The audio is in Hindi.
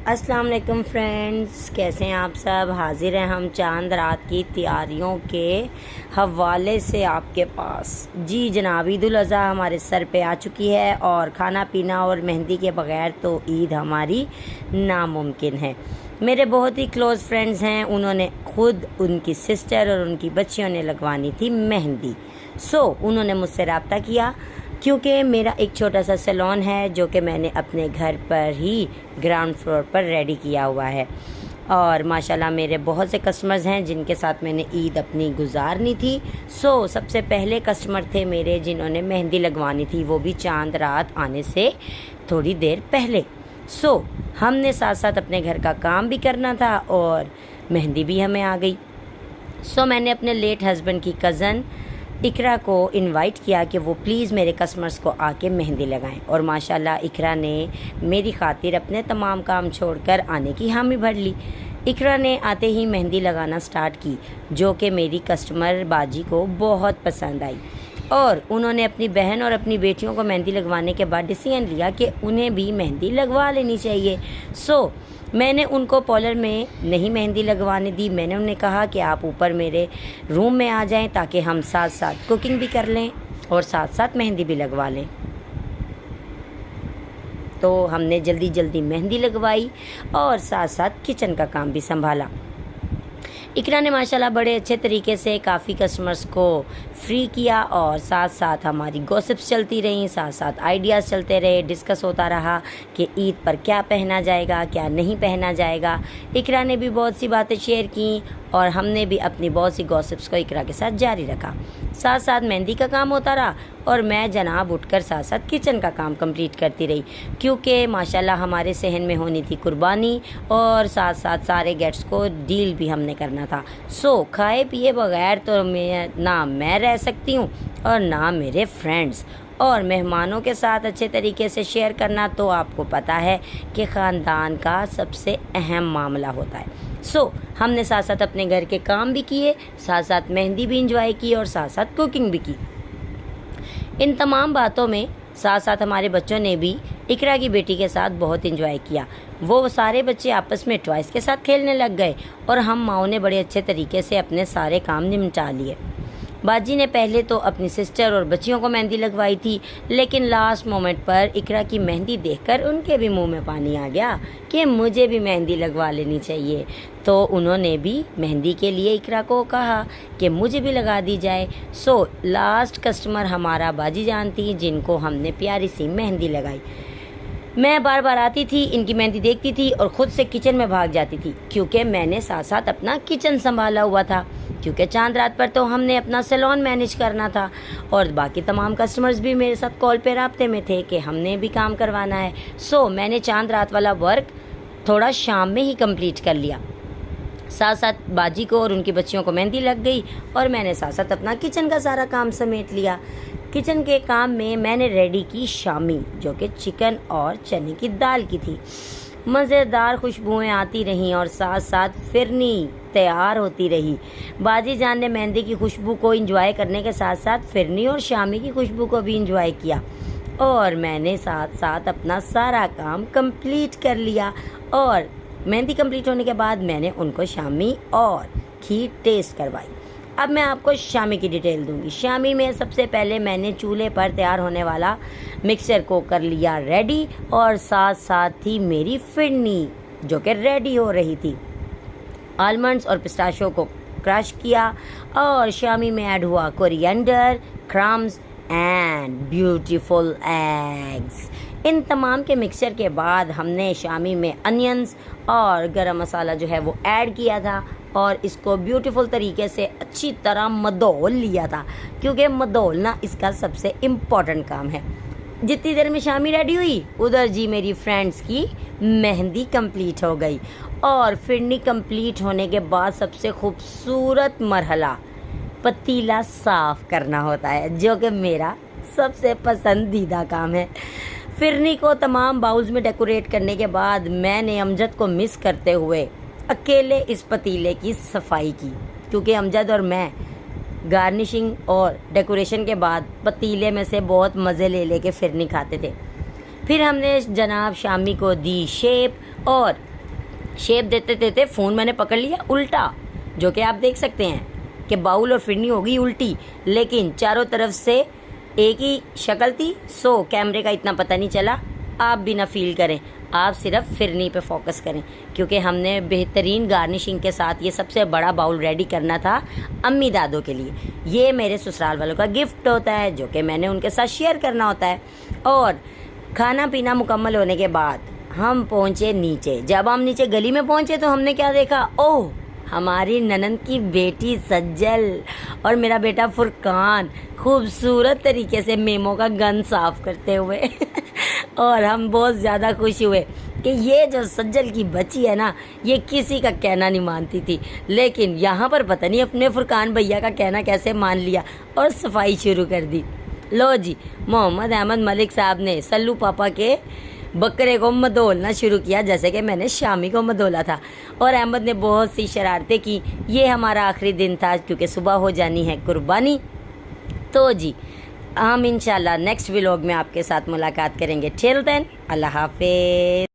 अस्सलाम वालेकुम फ्रेंड्स, कैसे हैं आप सब। हाजिर हैं हम चांद रात की तैयारियों के हवाले से आपके पास। जी जनाब, ईद उल अज़हा हमारे सर पे आ चुकी है और खाना पीना और मेहंदी के बग़ैर तो ईद हमारी नामुमकिन है। मेरे बहुत ही क्लोज़ फ्रेंड्स हैं, उन्होंने खुद उनकी सिस्टर और उनकी बच्चियों ने लगवानी थी मेहंदी। उन्होंने मुझसे रब्ता किया क्योंकि मेरा एक छोटा सा सैलून है जो कि मैंने अपने घर पर ही ग्राउंड फ्लोर पर रेडी किया हुआ है। और माशाल्लाह मेरे बहुत से कस्टमर्स हैं जिनके साथ मैंने ईद अपनी गुजारनी थी। सबसे पहले कस्टमर थे मेरे जिन्होंने मेहंदी लगवानी थी, वो भी चांद रात आने से थोड़ी देर पहले। हमने साथ साथ अपने घर का काम भी करना था और मेहंदी भी हमें आ गई। मैंने अपने लेट हस्बैंड की कज़न इकरा को इनवाइट किया कि वो प्लीज़ मेरे कस्टमर्स को आके मेहंदी लगाएं। और माशाल्लाह इकरा ने मेरी खातिर अपने तमाम काम छोड़कर आने की हामी भर ली। इकरा ने आते ही मेहंदी लगाना स्टार्ट की, जो कि मेरी कस्टमर बाजी को बहुत पसंद आई और उन्होंने अपनी बहन और अपनी बेटियों को मेहंदी लगवाने के बाद डिसीजन लिया कि उन्हें भी मेहंदी लगवा लेनी चाहिए। मैंने उनको पार्लर में नहीं मेहंदी लगवाने दी। मैंने उन्हें कहा कि आप ऊपर मेरे रूम में आ जाएं ताकि हम साथ साथ कुकिंग भी कर लें और साथ साथ मेहंदी भी लगवा लें। तो हमने जल्दी जल्दी मेहंदी लगवाई और साथ साथ किचन का काम भी संभाला। इकरा ने माशाल्लाह बड़े अच्छे तरीके से काफ़ी कस्टमर्स को फ्री किया और साथ साथ हमारी गॉसिप्स चलती रहीं, साथ साथ आइडियाज़ चलते रहे, डिस्कस होता रहा कि ईद पर क्या पहना जाएगा क्या नहीं पहना जाएगा। इकरा ने भी बहुत सी बातें शेयर की और हमने भी अपनी बहुत सी गॉसिप्स को इकरा के साथ जारी रखा। साथ साथ मेहंदी का काम होता रहा और मैं जनाब उठकर साथ साथ किचन का काम कंप्लीट करती रही, क्योंकि माशाल्लाह हमारे सहन में होनी थी कुर्बानी और साथ साथ सारे गेट्स को डील भी हमने करना था। खाए पिए बगैर तो ना मैं रह सकती हूँ और ना मेरे फ्रेंड्स। और मेहमानों के साथ अच्छे तरीके से शेयर करना तो आपको पता है कि ख़ानदान का सबसे अहम मामला होता है। हमने साथ साथ अपने घर के काम भी किए, साथ साथ मेहंदी भी इंजॉय की और साथ साथ कुकिंग भी की। इन तमाम बातों में साथ साथ हमारे बच्चों ने भी इकरा की बेटी के साथ बहुत इंजॉय किया। वो सारे बच्चे आपस में टॉयज़ के साथ खेलने लग गए और हम माओ ने बड़े अच्छे तरीके से अपने सारे काम निपटा लिए। बाजी ने पहले तो अपनी सिस्टर और बच्चियों को मेहंदी लगवाई थी, लेकिन लास्ट मोमेंट पर इकरा की मेहंदी देखकर उनके भी मुंह में पानी आ गया कि मुझे भी मेहंदी लगवा लेनी चाहिए। तो उन्होंने भी मेहंदी के लिए इकरा को कहा कि मुझे भी लगा दी जाए। लास्ट कस्टमर हमारा बाजी जान थी, जिनको हमने प्यारी सी मेहंदी लगाई। मैं बार बार आती थी, इनकी मेहंदी देखती थी और ख़ुद से किचन में भाग जाती थी, क्योंकि मैंने साथ साथ अपना किचन संभाला हुआ था, क्योंकि चांद रात पर तो हमने अपना सैलून मैनेज करना था और बाकी तमाम कस्टमर्स भी मेरे साथ कॉल पे राब्ते में थे कि हमने भी काम करवाना है। मैंने चांद रात वाला वर्क थोड़ा शाम में ही कंप्लीट कर लिया। साथ साथ बाजी को और उनकी बच्चियों को मेहंदी लग गई और मैंने साथ साथ अपना किचन का सारा काम समेट लिया। किचन के काम में मैंने रेडी की शामी, जो कि चिकन और चने की दाल की थी। मज़ेदार खुशबुएं आती रहीं और साथ साथ फिरनी तैयार होती रही। बाजी जान ने मेहंदी की खुशबू को एंजॉय करने के साथ साथ फिरनी और शामी की खुशबू को भी एंजॉय किया और मैंने साथ साथ अपना सारा काम कंप्लीट कर लिया। और मेहंदी कंप्लीट होने के बाद मैंने उनको शामी और खीर टेस्ट करवाई। अब मैं आपको शामी की डिटेल दूंगी। शामी में सबसे पहले मैंने चूल्हे पर तैयार होने वाला मिक्सचर को कर लिया रेडी और साथ साथ ही मेरी फिरनी जो कि रेडी हो रही थी। आलमंड्स और पिस्ताशो को क्रश किया और शामी में ऐड हुआ coriander, crumbs and beautiful eggs. इन तमाम के मिक्सचर के बाद हमने शामी में अनियंस और गरम मसाला जो है वो ऐड किया था और इसको ब्यूटीफुल तरीके से अच्छी तरह मधोल लिया था, क्योंकि मधोलना इसका सबसे इम्पॉर्टेंट काम है। जितनी देर में शामी रेडी हुई उधर जी मेरी फ्रेंड्स की मेहंदी कंप्लीट हो गई और फिरनी कंप्लीट होने के बाद सबसे खूबसूरत मरहला पतीला साफ़ करना होता है, जो कि मेरा सबसे पसंदीदा काम है। फिरनी को तमाम बाउल्स में डेकोरेट करने के बाद मैंने अमजद को मिस करते हुए अकेले इस पतीले की सफाई की, क्योंकि अमजद और मैं गार्निशिंग और डेकोरेशन के बाद पतीले में से बहुत मज़े ले के फिरनी खाते थे। फिर हमने जनाब शामी को दी शेप और शेप देते देते फ़ोन मैंने पकड़ लिया उल्टा, जो कि आप देख सकते हैं कि बाउल और फिरनी होगी उल्टी, लेकिन चारों तरफ से एक ही शक्ल थी, सो कैमरे का इतना पता नहीं चला। आप भी ना फील करें, आप सिर्फ फिरनी पे फोकस करें, क्योंकि हमने बेहतरीन गार्निशिंग के साथ ये सबसे बड़ा बाउल रेडी करना था अम्मी दादों के लिए। ये मेरे ससुराल वालों का गिफ्ट होता है जो कि मैंने उनके साथ शेयर करना होता है। और खाना पीना मुकम्मल होने के बाद हम पहुँचे नीचे। जब हम नीचे गली में पहुँचे तो हमने क्या देखा, ओह हमारी ननंद की बेटी सज्जल और मेरा बेटा फुरकान खूबसूरत तरीके से मेमो का गन साफ करते हुए और हम बहुत ज़्यादा खुश हुए कि ये जो सज्जल की बच्ची है ना, ये किसी का कहना नहीं मानती थी, लेकिन यहाँ पर पता नहीं अपने फुरकान भैया का कहना कैसे मान लिया और सफाई शुरू कर दी। लो जी, मोहम्मद अहमद मलिक साहब ने सल्लू पापा के बकरे को मदोलना शुरू किया, जैसे कि मैंने शामी को मदोला था। और अहमद ने बहुत सी शरारतें की। ये हमारा आखिरी दिन था क्योंकि सुबह हो जानी है कुर्बानी। तो जी, हम इंशाल्लाह नेक्स्ट व्लॉग में आपके साथ मुलाकात करेंगे। टिल देन, अल्लाह हाफिज़।